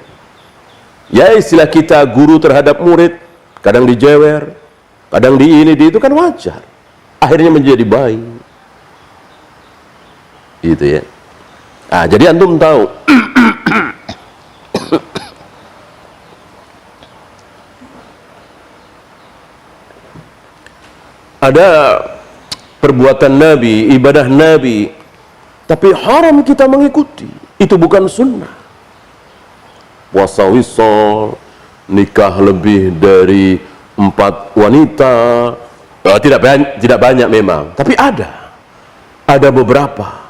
Ya istilah kita guru terhadap murid, kadang dijewer, kadang di ini, di itu, kan wajar. Akhirnya menjadi baik. Gitu ya. Ah, jadi antum tahu ada perbuatan Nabi, ibadah Nabi, tapi haram kita mengikuti. Itu bukan sunnah. Puasa wisol, nikah lebih dari 4 wanita, tidak banyak memang, tapi ada beberapa.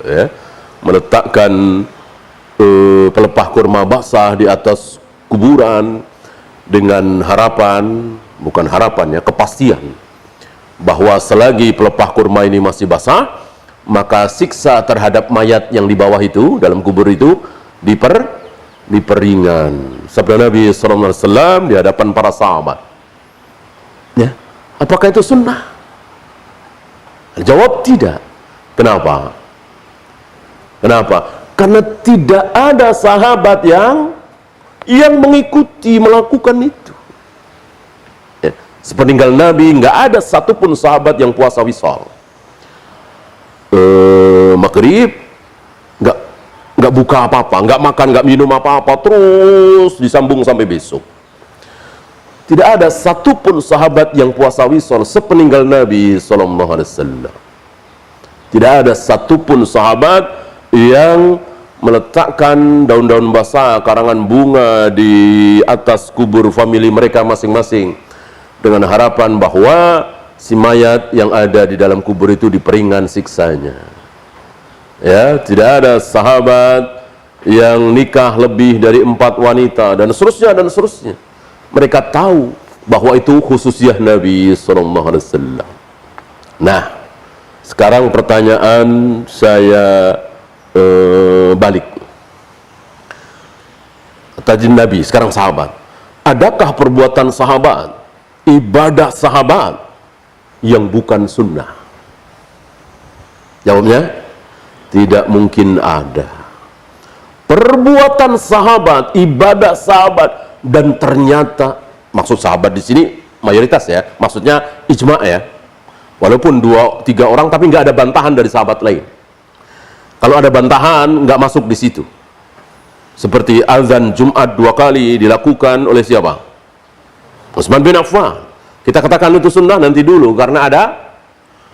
Ya, meletakkan pelepah kurma basah di atas kuburan dengan harapan, bukan harapan ya, kepastian bahwa selagi pelepah kurma ini masih basah, maka siksa terhadap mayat yang di bawah itu, dalam kubur itu, diperingan. Sabda Nabi SAW di hadapan para sahabat. Ya, apakah itu sunnah? Jawab tidak. Kenapa? Karena tidak ada sahabat yang mengikuti, melakukan itu. Ya, sepeninggal Nabi nggak ada satupun sahabat yang puasa wisal. Maghrib nggak buka apa-apa, nggak makan, nggak minum apa-apa, terus disambung sampai besok. Tidak ada satupun sahabat yang puasa wisal sepeninggal Nabi SAW. Tidak ada satupun sahabat yang meletakkan daun-daun basah, karangan bunga di atas kubur famili mereka masing-masing dengan harapan bahwa si mayat yang ada di dalam kubur itu diperingan siksanya. Ya, tidak ada sahabat yang nikah lebih dari 4 wanita dan seterusnya dan seterusnya. Mereka tahu bahwa itu khususiyah Nabi SAW. Nah, sekarang pertanyaan saya balik. Tajin Nabi, sekarang sahabat. Adakah perbuatan sahabat, ibadah sahabat yang bukan sunnah? Jawabnya, tidak mungkin ada. Perbuatan sahabat, ibadah sahabat, dan ternyata, maksud sahabat di sini mayoritas ya, maksudnya ijma ya. Walaupun 2-3 orang, tapi nggak ada bantahan dari sahabat lain. Kalau ada bantahan, nggak masuk di situ. Seperti azan Jumat 2 kali dilakukan oleh siapa? Utsman bin Affan. Kita katakan itu sunnah nanti dulu, karena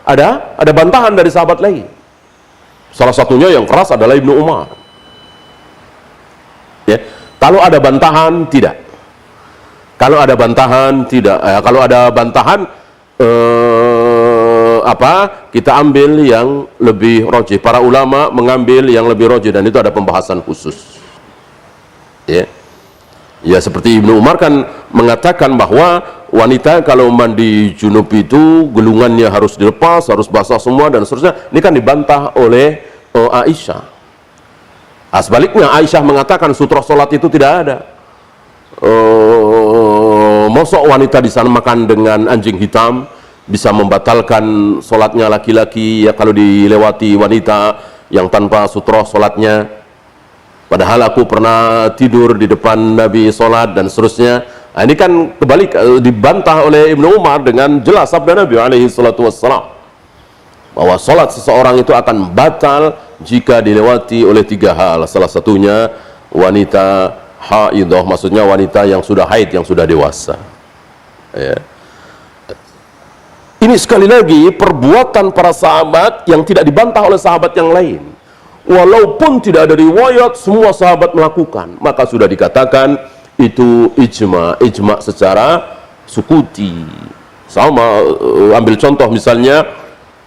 ada bantahan dari sahabat lain. Salah satunya yang keras adalah Ibnu Umar. Ya, kalau ada bantahan tidak. Kalau ada bantahan tidak. Kalau ada bantahan kita ambil yang lebih rajih. Para ulama mengambil yang lebih rajih dan itu ada pembahasan khusus. Ya. Ya, seperti Ibnu Umar kan mengatakan bahwa wanita kalau mandi junub itu gelungannya harus dilepas, harus basah semua dan seterusnya. Ini kan dibantah oleh Aisyah. Sebaliknya Aisyah mengatakan sutroh sholat itu tidak ada. Mosok wanita di sana makan dengan anjing hitam bisa membatalkan sholatnya laki-laki ya kalau dilewati wanita yang tanpa sutroh sholatnya. Padahal aku pernah tidur di depan Nabi sholat dan seterusnya. Nah, ini kan kebalik, dibantah oleh Ibnu Umar dengan jelas sabda Nabi alaihi salatu wassalam bahwa sholat seseorang itu akan batal jika dilewati oleh 3 hal. Salah satunya wanita haidah, maksudnya wanita yang sudah haid, yang sudah dewasa ya. Ini sekali lagi perbuatan para sahabat yang tidak dibantah oleh sahabat yang lain. Walaupun tidak ada riwayat semua sahabat melakukan, maka sudah dikatakan itu ijma secara sukuti. Sama, ambil contoh misalnya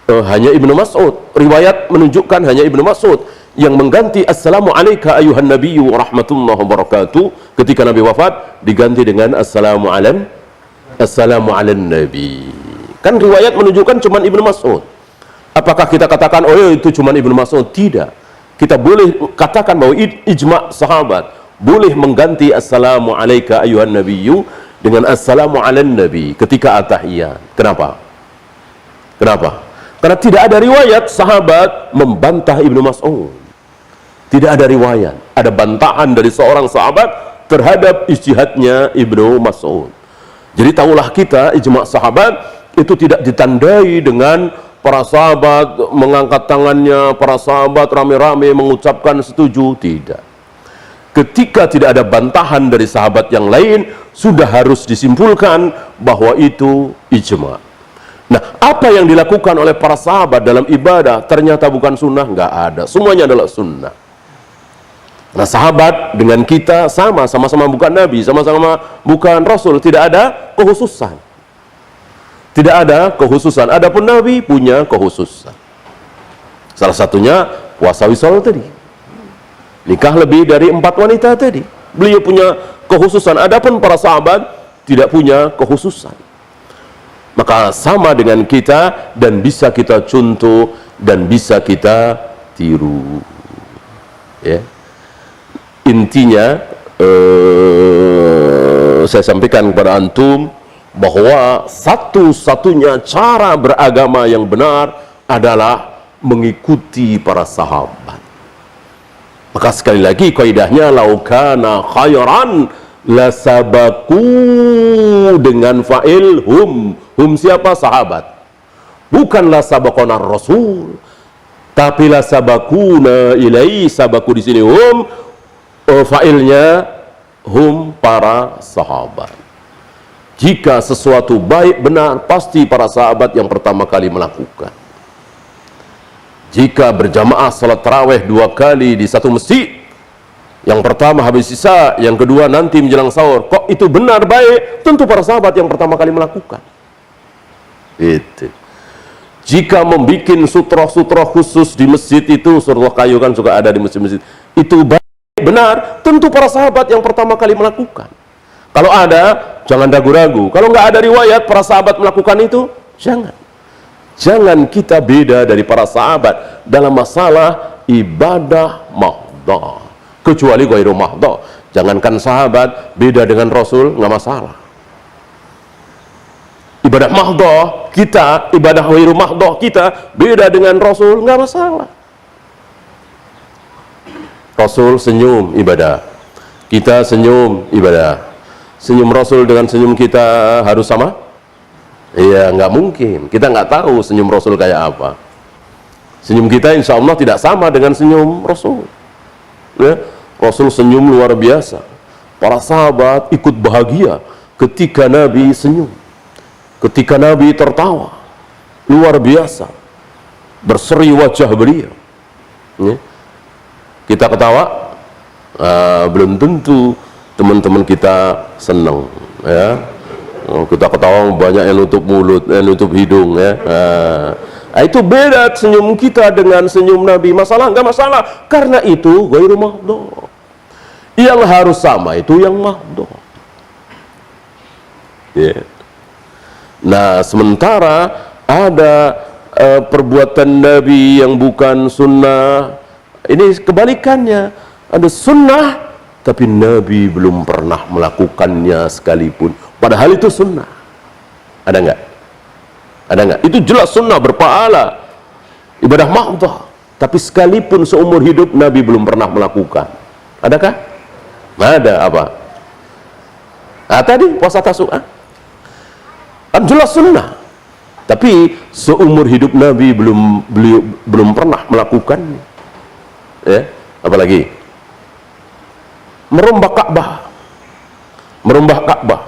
hanya Ibnu Mas'ud, riwayat menunjukkan hanya Ibnu Mas'ud yang mengganti assalamu alayka ayuhan nabiyyu wa rahmatullahi wa barakatuh ketika Nabi wafat, diganti dengan assalamu alan nabi. Kan riwayat menunjukkan cuma Ibnu Mas'ud. Apakah kita katakan oh ya, itu cuma Ibnu Mas'ud? Tidak. Kita boleh katakan bahwa ijma sahabat boleh mengganti assalamu alayka ayuhan nabiyyu dengan assalamu alan nabi ketika at-tahiyat. Kenapa? Karena tidak ada riwayat sahabat membantah Ibnu Mas'ud. Tidak ada riwayat, ada bantahan dari seorang sahabat terhadap ijtihadnya Ibnu Mas'ud. Jadi tahulah kita ijma sahabat itu tidak ditandai dengan para sahabat mengangkat tangannya, para sahabat rame-rame mengucapkan setuju, tidak. Ketika tidak ada bantahan dari sahabat yang lain, sudah harus disimpulkan bahwa itu ijma. Nah, apa yang dilakukan oleh para sahabat dalam ibadah ternyata bukan sunnah, nggak ada. Semuanya adalah sunnah. Nah, sahabat dengan kita sama-sama bukan Nabi, sama-sama bukan Rasul, tidak ada kekhususan. Tidak ada kekhususan. Adapun Nabi punya kekhususan. Salah satunya puasa wisol tadi. Nikah lebih dari 4 wanita tadi. Beliau punya kekhususan. Adapun para sahabat tidak punya kekhususan. Maka sama dengan kita dan bisa kita contoh dan bisa kita tiru. Ya. Intinya saya sampaikan kepada antum bahwa satu-satunya cara beragama yang benar adalah mengikuti para sahabat. Maka sekali lagi kaidahnya laukana khairan lasabaku dengan fa'il hum siapa? Sahabat. Bukanlah sabaqona rasul, tapi lasabakuna ilai, sabaku di sini hum, fa'ilnya hum para sahabat. Jika sesuatu baik benar, pasti para sahabat yang pertama kali melakukan. Jika berjamaah salat tarawih 2 kali di satu masjid, yang pertama habis isya, yang kedua nanti menjelang sahur, kok itu benar baik? Tentu para sahabat yang pertama kali melakukan. Itu. Jika membuat sutroh-sutroh khusus di masjid itu, sutroh kayu kan juga ada di masjid-masjid, itu baik benar, tentu para sahabat yang pertama kali melakukan. Kalau ada, jangan ragu-ragu. Kalau nggak ada riwayat para sahabat melakukan itu, jangan kita beda dari para sahabat dalam masalah ibadah mahdhah. Kecuali ghairu mahdhah. Jangankan sahabat beda dengan Rasul, nggak masalah. Ibadah mahdhah kita, ibadah ghairu mahdhah kita beda dengan Rasul, nggak masalah. Rasul senyum ibadah, kita senyum ibadah. Senyum Rasul dengan senyum kita harus sama? Iya, nggak mungkin. Kita nggak tahu senyum Rasul kayak apa. Senyum kita insya Allah tidak sama dengan senyum Rasul. Ya, Rasul senyum luar biasa. Para sahabat ikut bahagia ketika Nabi senyum, ketika Nabi tertawa, luar biasa. Berseri wajah beliau. Ya. Kita ketawa, belum tentu teman-teman kita senang, ya. Kita ketawa banyak yang nutup mulut, yang nutup hidung, ya. Itu beda senyum kita dengan senyum Nabi. Masalah? Enggak masalah, karena itu ghairu mahdhah. Yang harus sama itu yang mahdhah. Ya. Nah, sementara ada perbuatan Nabi yang bukan sunnah, ini kebalikannya. Ada sunnah, tapi Nabi belum pernah melakukannya sekalipun. Padahal itu sunnah. Ada nggak? Ada nggak? Itu jelas sunnah, berpahala, ibadah mahdoh. Tapi sekalipun seumur hidup Nabi belum pernah melakukan. Adakah? Ada apa? Nah, tadi puasa Tasu'a. Kan jelas sunnah. Tapi seumur hidup Nabi belum pernah melakukannya. Ya, apalagi merombak Ka'bah. Merombak Ka'bah.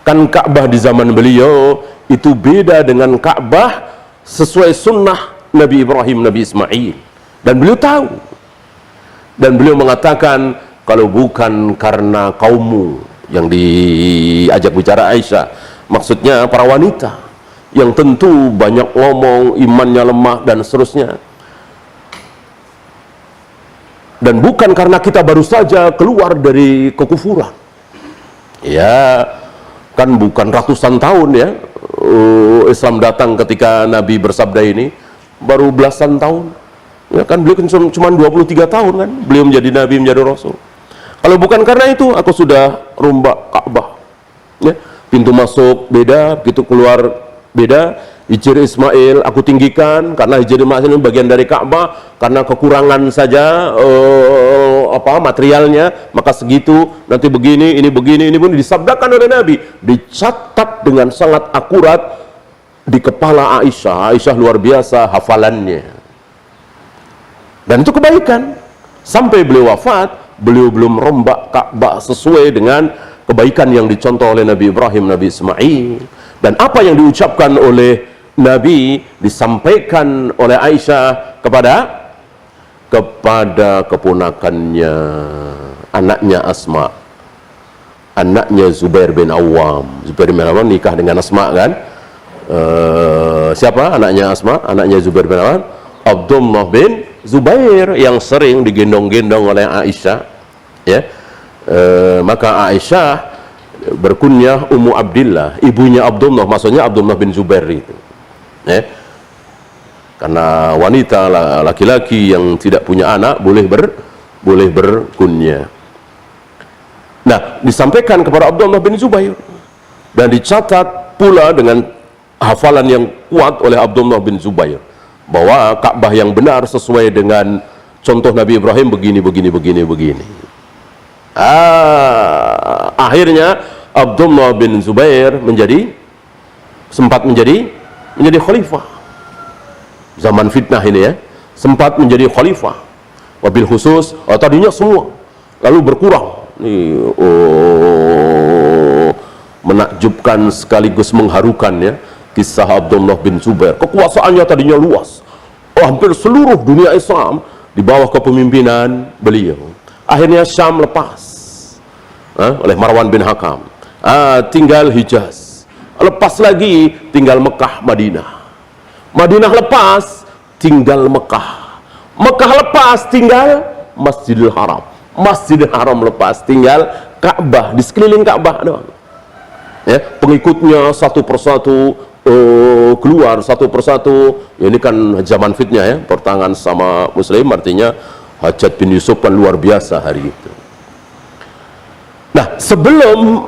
Kan Ka'bah di zaman beliau itu beda dengan Ka'bah sesuai sunnah Nabi Ibrahim, Nabi Ismail. Dan beliau tahu. Dan beliau mengatakan, kalau bukan karena kaummu, yang diajak bicara Aisyah, maksudnya para wanita yang tentu banyak ngomong, imannya lemah dan seterusnya, dan bukan karena kita baru saja keluar dari kekufuran, ya kan bukan ratusan tahun ya Islam datang ketika Nabi bersabda ini, baru belasan tahun ya kan, beliau cuma 23 tahun kan beliau menjadi Nabi, menjadi Rasul. Kalau bukan karena itu, aku sudah rombak Ka'bah ya. Pintu masuk beda, begitu keluar beda. Hijr Ismail aku tinggikan, karena Hijr Ismail ini bagian dari Ka'bah, karena kekurangan saja materialnya, maka segitu, nanti begini, ini pun disabdakan oleh Nabi, dicatat dengan sangat akurat di kepala Aisyah. Aisyah luar biasa hafalannya, dan itu kebaikan. Sampai beliau wafat, beliau belum rombak Ka'bah sesuai dengan kebaikan yang dicontoh oleh Nabi Ibrahim, Nabi Ismail. Dan apa yang diucapkan oleh Nabi disampaikan oleh Aisyah kepada keponakannya, anaknya Asma, anaknya Zubair bin Awam. Zubair bin Awam nikah dengan Asma kan? Siapa anaknya Asma? Anaknya Zubair bin Awam, Abdullah bin Zubair, yang sering digendong-gendong oleh Aisyah ya. Maka Aisyah berkunyah Ummu Abdillah, ibunya Abdullah, maksudnya Abdullah bin Zubair itu ya. Karena wanita laki-laki yang tidak punya anak boleh berkunyah. Nah, disampaikan kepada Abdullah bin Zubair, dan dicatat pula dengan hafalan yang kuat oleh Abdullah bin Zubair, bahwa Ka'bah yang benar sesuai dengan contoh Nabi Ibrahim begini. Akhirnya Abdullah bin Zubair sempat menjadi khalifah zaman fitnah ini ya, sempat menjadi khalifah. Wabil khusus tadinya semua, lalu berkurang. Menakjubkan sekaligus mengharukan ya kisah Abdullah bin Zubair. Kekuasaannya tadinya luas, hampir seluruh dunia Islam di bawah kepemimpinan beliau. Akhirnya Syam lepas oleh Marwan bin Hakam, tinggal Hijaz. Lepas lagi tinggal Mekah, Madinah. Madinah lepas tinggal Mekah. Mekah lepas tinggal Masjidil Haram. Masjidil Haram lepas tinggal Ka'bah, di sekeliling Ka'bah doang ya. Pengikutnya satu persatu keluar satu persatu. Ini kan zaman fitnah ya, pertangan sama Muslim, artinya Hajjaj bin Yusuf kan luar biasa hari itu. Nah, sebelum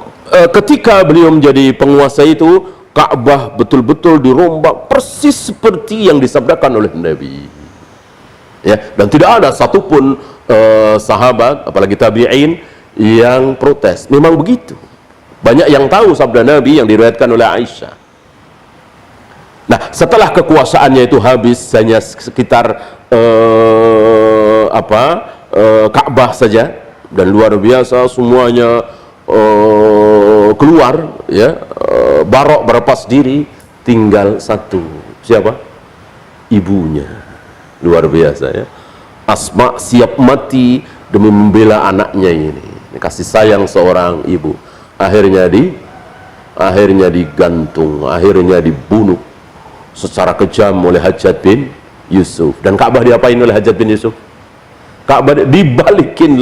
ketika beliau menjadi penguasa itu, Ka'bah betul-betul dirombak persis seperti yang disabdakan oleh Nabi ya. Dan tidak ada satupun sahabat, apalagi tabi'in, yang protes. Memang begitu. Banyak yang tahu sabda Nabi yang diriwayatkan oleh Aisyah. Nah, setelah kekuasaannya itu habis, hanya sekitar Ka'bah saja, dan luar biasa semuanya keluar ya, barok berlepas diri, tinggal satu. Siapa? Ibunya. Luar biasa ya. Asma siap mati demi membela anaknya ini. Kasih sayang seorang ibu. Akhirnya digantung, akhirnya dibunuh secara kejam oleh Hajjaj bin Yusuf. Dan Ka'bah diapain oleh Hajjaj bin Yusuf? Ka'bah dibalikin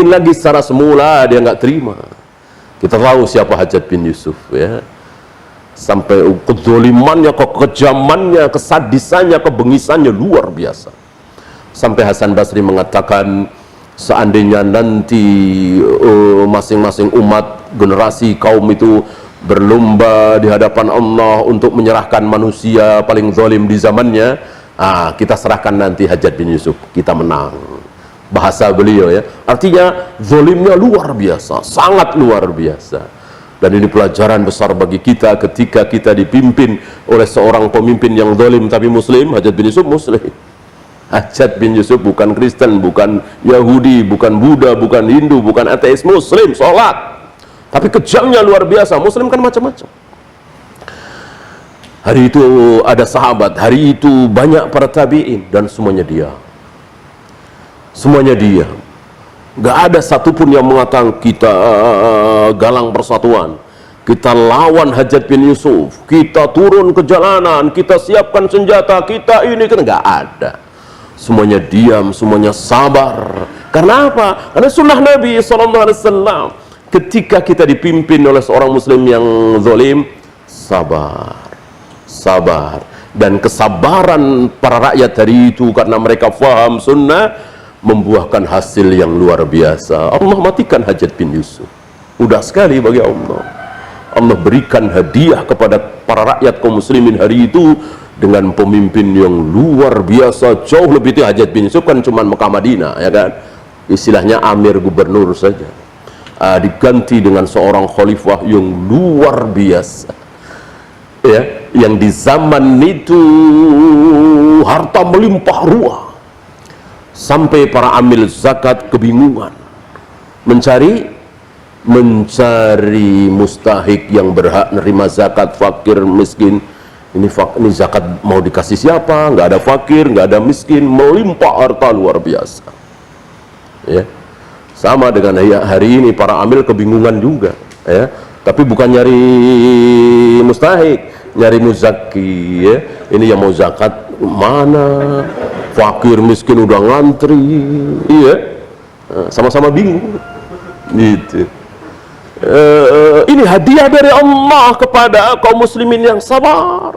lagi secara semula. Dia nggak terima. Kita tahu siapa Hajjaj bin Yusuf ya. Sampai kezalimannya, kekejamannya, kesadisannya, kebengisannya luar biasa. Sampai Hasan Basri mengatakan, seandainya nanti masing-masing umat, generasi kaum itu berlomba di hadapan Allah untuk menyerahkan manusia paling zalim di zamannya, kita serahkan nanti Hajjaj bin Yusuf, kita menang. Bahasa beliau ya, artinya zalimnya luar biasa, sangat luar biasa. Dan ini pelajaran besar bagi kita ketika kita dipimpin oleh seorang pemimpin yang zalim tapi muslim. Hajjaj bin Yusuf muslim. Hajjaj bin Yusuf bukan Kristen, bukan Yahudi, bukan Buddha, bukan Hindu, bukan ateis, muslim, sholat. Tapi kejamnya luar biasa. Muslim kan macam-macam. Hari itu ada sahabat, hari itu banyak para tabi'in, dan semuanya diam. Semuanya diam. Gak ada satupun yang mengatakan kita galang persatuan, kita lawan Hajjaj bin Yusuf, kita turun ke jalanan, kita siapkan senjata, kita ini kan gak ada. Semuanya diam, semuanya sabar. Karena apa? Karena sunnah Nabi SAW. Ketika kita dipimpin oleh seorang muslim yang zalim, sabar, sabar. Dan kesabaran para rakyat hari itu karena mereka faham sunnah, membuahkan hasil yang luar biasa. Allah matikan Hajjaj bin Yusuf. Mudah sekali bagi Allah. Allah berikan hadiah kepada para rakyat kaum muslimin hari itu dengan pemimpin yang luar biasa, jauh lebih tinggi. Hajjaj bin Yusuf kan cuma Mekah Madinah, ya kan? Istilahnya amir gubernur saja. Diganti dengan seorang khalifah yang luar biasa. Ya, yang di zaman itu harta melimpah ruah. Sampai para amil zakat kebingungan mencari mustahik yang berhak nerima zakat, fakir, miskin. Ini zakat mau dikasih siapa? Nggak ada fakir, nggak ada miskin, melimpah harta luar biasa. Ya, sama dengan hari ini para amil kebingungan juga. Ya, tapi bukan nyari mustahik, nyari muzaki. Ya, ini yang mau zakat mana? Fakir miskin udah ngantri, iya, sama-sama bingung, gitu. Ini hadiah dari Allah kepada kaum muslimin yang sabar.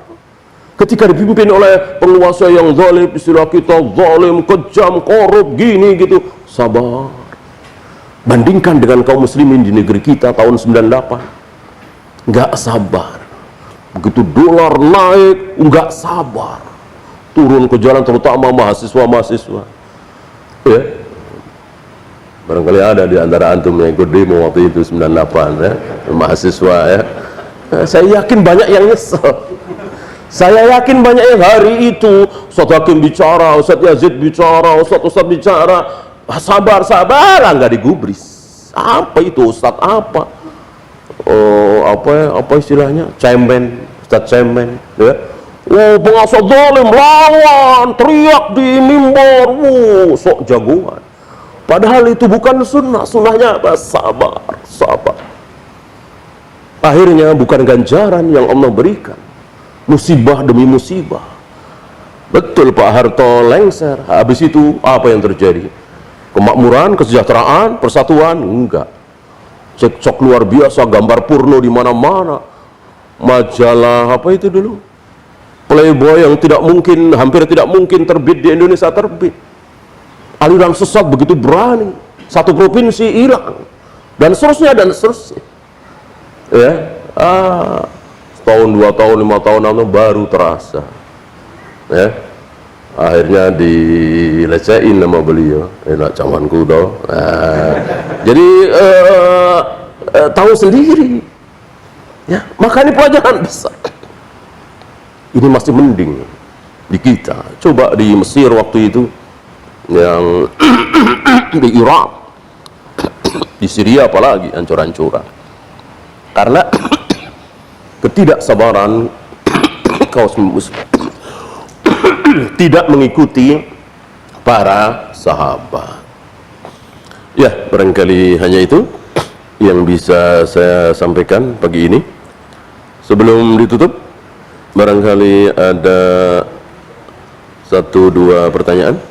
Ketika dipimpin oleh penguasa yang zalim, istilah kita zalim, kejam, korup, gini gitu, sabar. Bandingkan dengan kaum muslimin di negeri kita tahun 98, nggak sabar. Begitu dolar naik, nggak sabar. Turun ke jalan, terutama mahasiswa-mahasiswa. Ya. Barangkali ada di antara antum yang ikut demo waktu itu 98 ya, mahasiswa ya. Saya yakin banyak yang nyesel. Saya yakin banyak yang hari itu Ustaz Hakim bicara, Ustaz Yazid bicara, Ustaz bicara, sabar, nggak digubris. Apa itu Ustaz apa? Apa istilahnya? Cemen, Ustaz cemen, ya. Penguasa zalim, lawan, teriak di mimbar, sok jagoan. Padahal itu bukan sunnah. Sunnahnya apa? Sabar, sabar. Akhirnya bukan ganjaran yang Allah berikan, musibah demi musibah. Betul, Pak Harto lengser. Habis itu apa yang terjadi? Kemakmuran, kesejahteraan, persatuan? Enggak. Cekcok luar biasa, gambar porno di mana-mana. Majalah apa itu dulu? Playboy yang hampir tidak mungkin terbit di Indonesia terbit. Aliran sesat begitu berani, satu provinsi hilang, dan seterusnya dan seterusnya. Ya, setahun, 2 tahun, 5 tahun lalu baru terasa. Ya, akhirnya dilecehin nama beliau. Enak camanku doh. Jadi tahu sendiri. Ya, makanya pelajaran besar. Ini masih mending di kita. Coba di Mesir waktu itu, yang di Irak, di Syria apalagi hancur-hancuran. Karena ketidaksabaran kaum muslim tidak mengikuti para sahabat. Ya, barangkali hanya itu yang bisa saya sampaikan pagi ini. Sebelum ditutup, barangkali ada 1-2 pertanyaan.